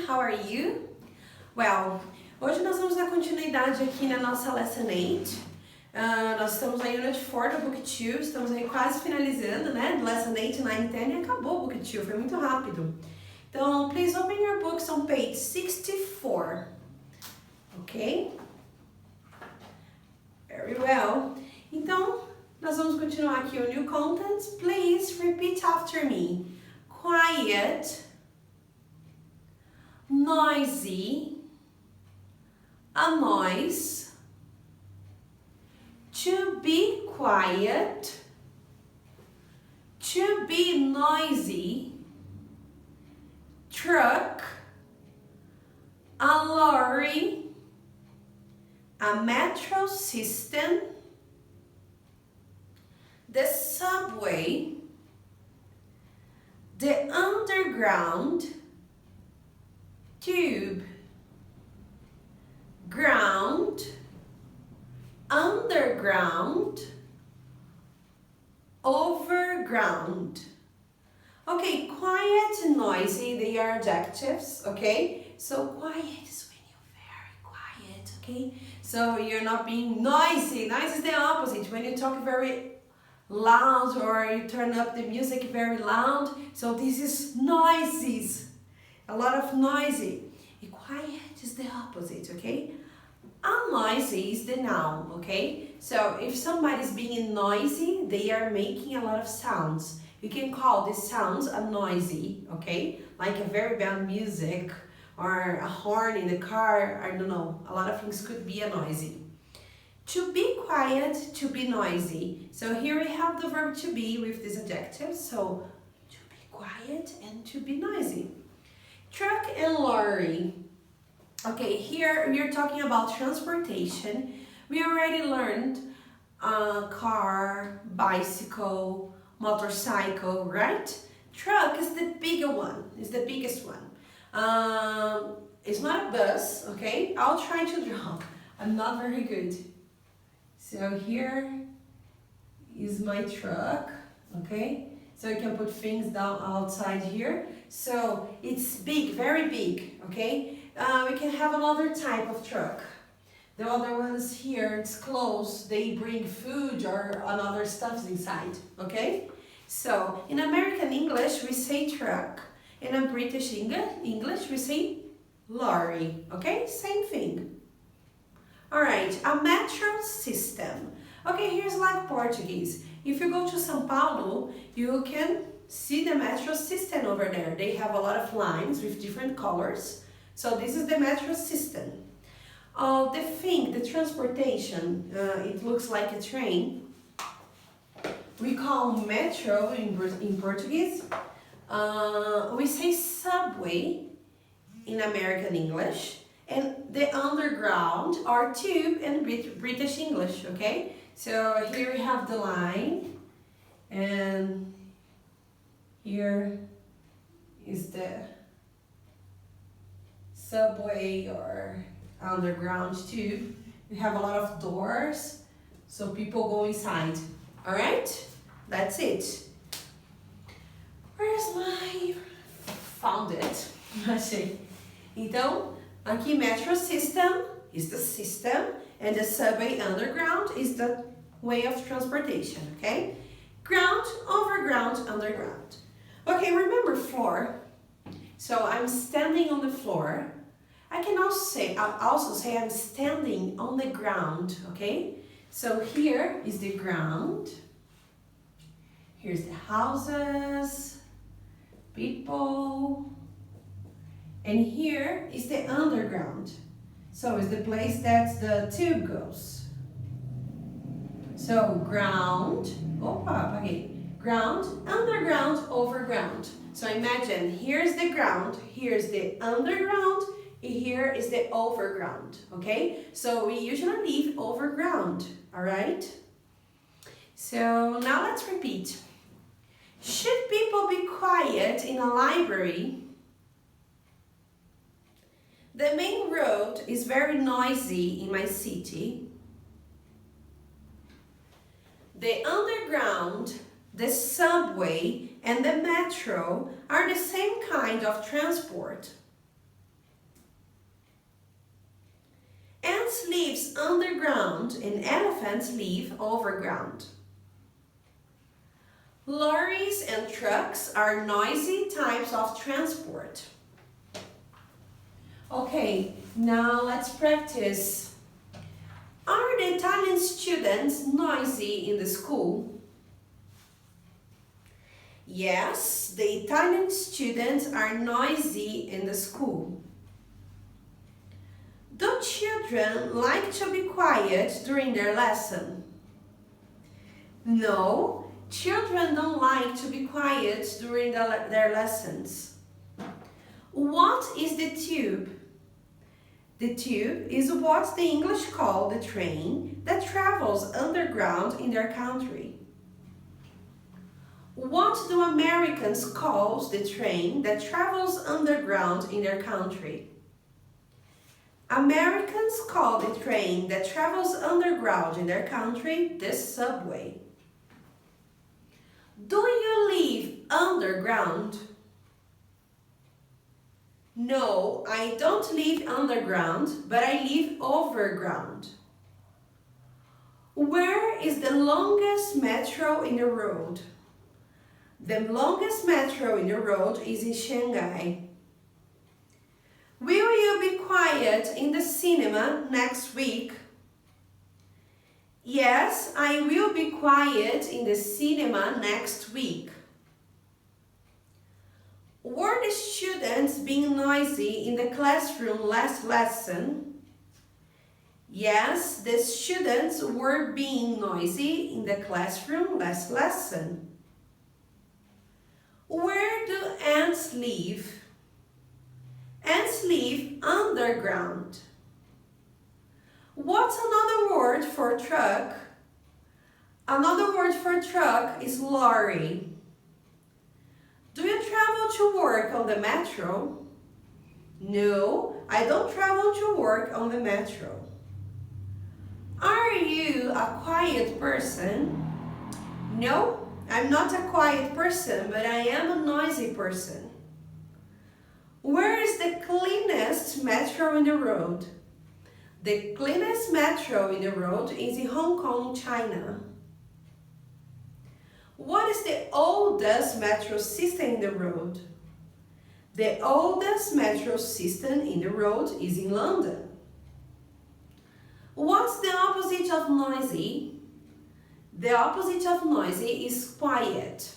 how are you? Well, hoje nós vamos dar continuidade aqui na nossa Lesson 8. Nós estamos aí no Unit 4 do Book 2, estamos aí quase finalizando, né? Lesson 8, 9, 10 e acabou o Book 2, foi muito rápido. Então, please open your books on page 64. Ok? Very well. Então, nós vamos continuar aqui o New Contents. Please repeat after me. Quiet, noisy, a noise, to be quiet, to be noisy, truck, a lorry, a metro system, the subway, the underground, tube, ground, underground, overground. Okay, quiet and noisy, they are adjectives, okay? So quiet is when you're very quiet, okay? So you're not being noisy. Noisy is the opposite. When you talk very loud or you turn up the music very loud. So this is noises. A lot of noisy. And quiet is the opposite, okay? Unnoisy is the noun, okay? So if somebody's being noisy, they are making a lot of sounds. You can call these sounds a noisy, okay? Like a very bad music or a horn in the car, I don't know. A lot of things could be a noisy. To be quiet, to be noisy. So here we have the verb to be with this adjective. So to be quiet and to be noisy. Truck and lorry. Okay, here we are talking about transportation. We already learned car, bicycle, motorcycle, right? Truck is the bigger one, is the biggest one. It's not a bus, okay? I'll try to draw. I'm not very good. So here is my truck, okay? So you can put things down outside here. So it's big, very big, okay? We can have another type of truck. The other ones here, it's closed. They bring food or another stuff inside, okay? So in American English, we say truck. In British English, we say lorry, okay? Same thing. All right, a metro system. Okay, here's like Portuguese. If you go to São Paulo, you can see the metro system over there. They have a lot of lines with different colors. So this is the metro system. The transportation, it looks like a train. We call metro in Portuguese. We say subway in American English. And the underground are tube in British English, okay? So here we have the line, and here is the subway or underground tube. We have a lot of doors, so people go inside. All right? That's it. Where's my... Found it. Achei. Então, aqui metro system is the system, and the subway underground is the way of transportation, okay? Ground, overground, underground. Okay, remember floor. So I'm standing on the floor. I can also say I'm standing on the ground, okay? So here is the ground. Here's the houses, people. And here is the underground. So it's the place that the tube goes. So ground, ground, underground, overground. So imagine, here's the ground, here's the underground, and here is the overground, okay? So we usually leave overground, all right? So now let's repeat. Should people be quiet in a library? The main road is very noisy in my city. The underground, the subway, and the metro are the same kind of transport. lives underground and elephants live overground. Lorries and trucks are noisy types of transport. Okay, now let's practice. Are the Italian students noisy in the school? Yes, the Italian students are noisy in the school. Do children like to be quiet during their lesson? No, children don't like to be quiet during their lessons. What is the tube? The tube is what the English call the train that travels underground in their country. What do Americans call the train that travels underground in their country? Americans call the train that travels underground in their country the subway. Do you live underground? No, I don't live underground, but I live overground. Where is the longest metro in the world? The longest metro in the world is in Shanghai. Will you be quiet in the cinema next week? Yes, I will be quiet in the cinema next week. Were the students being noisy in the classroom last lesson? Yes, the students were being noisy in the classroom last lesson. Where do ants live? Ants live underground. What's another word for truck? Another word for truck is lorry. Do you travel to work on the metro? No, I don't travel to work on the metro. Are you a quiet person? No, I'm not a quiet person, but I am a noisy person. Where is the cleanest metro in the world? The cleanest metro in the world is in Hong Kong, China. What is the oldest metro system in the world? The oldest metro system in the world is in London. What's the opposite of noisy? The opposite of noisy is quiet.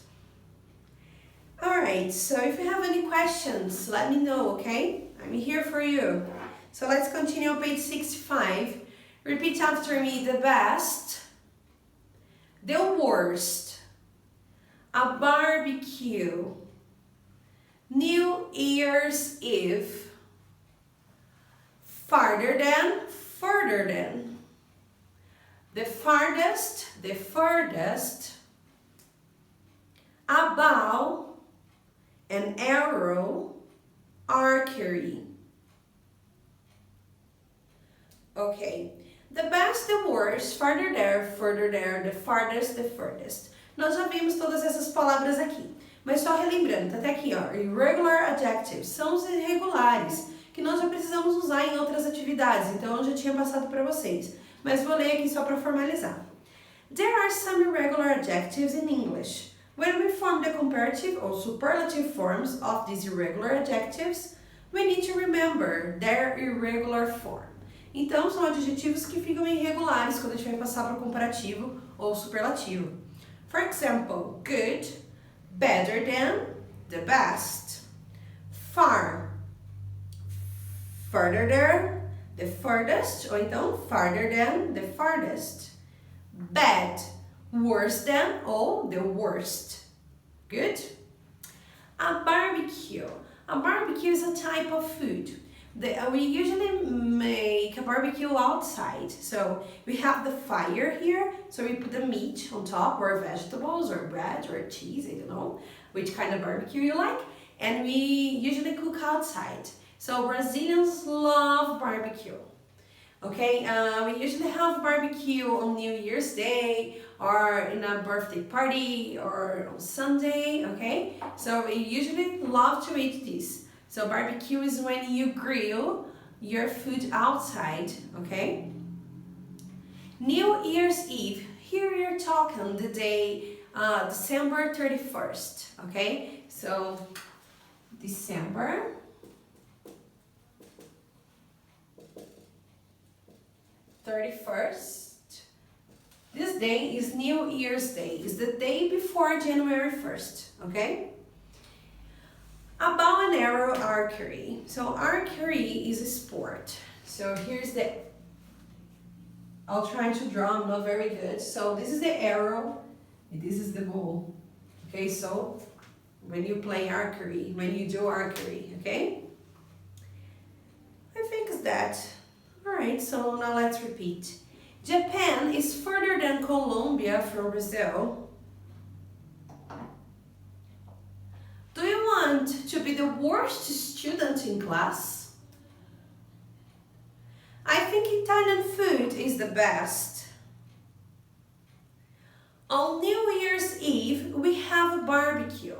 Alright, so if you have any questions, let me know, okay? I'm here for you. So let's continue on page 65. Repeat after me: the best, the worst, a barbecue, New Year's Eve, farther than, further than, the farthest, the furthest, about, an arrow, archery. Ok, the best, the worst, farther there, the farthest, the furthest. Nós já vimos todas essas palavras aqui, mas só relembrando, tá até aqui, ó, irregular adjectives, são os irregulares, que nós já precisamos usar em outras atividades, então eu já tinha passado para vocês, mas vou ler aqui só para formalizar. There are some irregular adjectives in English. When we form the comparative or superlative forms of these irregular adjectives, we need to remember their irregular form. Então, são adjetivos que ficam irregulares quando a gente vai passar para o comparativo ou superlativo. For example, good, better than, the best. Far, further than, the furthest, ou então farther than, the farthest. Bad, worse than, ou the worst. Good? A barbecue. A barbecue is a type of food. We usually make a barbecue outside. So we have the fire here, so we put the meat on top, or vegetables, or bread, or cheese, I don't know which kind of barbecue you like. And we usually cook outside. So Brazilians love barbecue. Okay, we usually have barbecue on New Year's Day, or in a birthday party, or on Sunday, okay? So we usually love to eat this. So barbecue is when you grill your food outside, okay? New Year's Eve, here we're talking the day December 31st, okay? So, December 31st. This day is New Year's Day. It's the day before January 1st, okay? A bow and arrow archery. So archery is a sport. So here's the, I'll try to draw, I'm not very good. So this is the arrow, and this is the bow. Okay, so when you play archery, when you do archery, okay? I think it's that. Alright, so now let's repeat. Japan is further than Colombia from Brazil. Do you want to be the worst student in class? I think Italian food is the best. On New Year's Eve, we have a barbecue.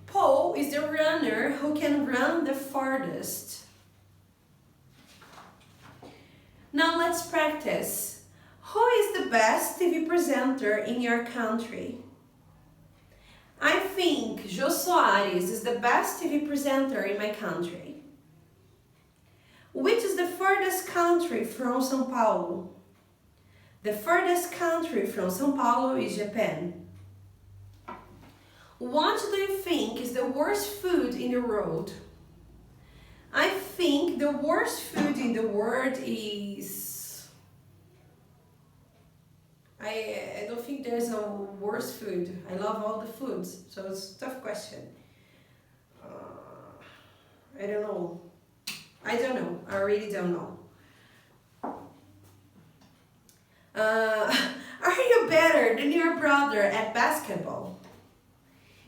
Paul is the runner who can run the farthest. Now let's practice. Who is the best TV presenter in your country? I think Jô Soares is the best TV presenter in my country. Which is the furthest country from São Paulo? The furthest country from São Paulo is Japan. What do you think is the worst food in the world? I think the worst food in the world is... I don't think there's a worst food. I love all the foods, so it's a tough question. I don't know. I really don't know. Are you better than your brother at basketball?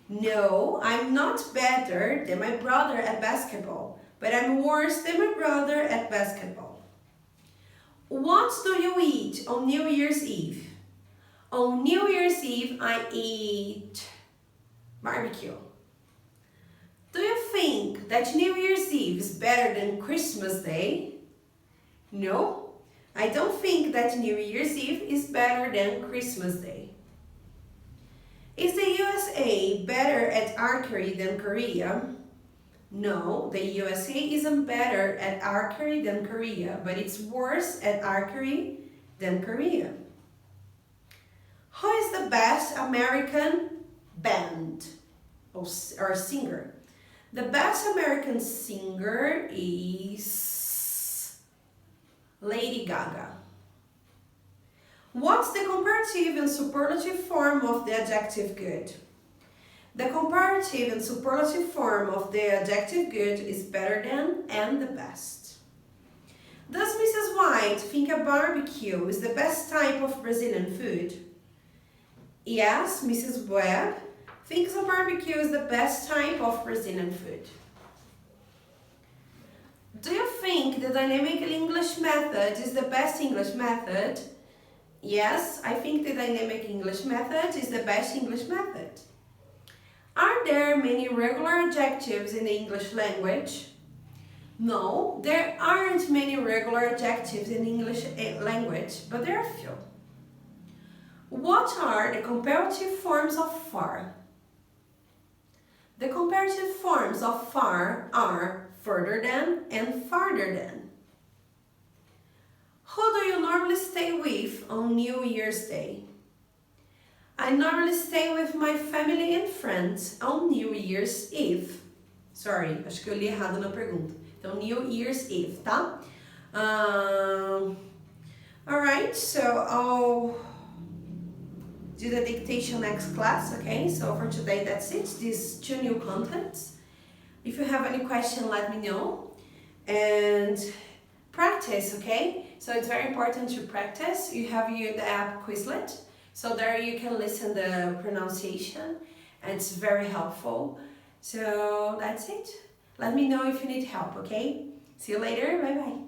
No, I'm not better than my brother at basketball, but I'm worse than my brother at basketball. What do you eat on New Year's Eve? On New Year's Eve, I eat barbecue. Do you think that New Year's Eve is better than Christmas Day? No, I don't think that New Year's Eve is better than Christmas Day. Is the USA better at archery than Korea? No, the USA isn't better at archery than Korea, but it's worse at archery than Korea. Who is the best American band or singer? The best American singer is Lady Gaga. What's the comparative and superlative form of the adjective good? The comparative and superlative form of the adjective good is better than and the best. Does Mrs. White think a barbecue is the best type of Brazilian food? Yes, Mrs. Webb thinks a barbecue is the best type of Brazilian food. Do you think the dynamic English method is the best English method? Yes, I think the dynamic English method is the best English method. Are there many regular adjectives in the English language? No, there aren't many regular adjectives in the English language, but there are few. What are the comparative forms of far? The comparative forms of far are further than and farther than. Who do you normally stay with on New Year's Day? I normally stay with my family and friends on New Year's Eve. Sorry, acho que eu li errado na pergunta. Então, New Year's Eve, tá? Alright, so I'll do the dictation next class, okay? So for today, that's it. These two new contents. If you have any question, let me know. And practice, okay? So it's very important to practice. You have the app Quizlet. So there you can listen the pronunciation. And it's very helpful. So that's it. Let me know if you need help, okay? See you later. Bye-bye.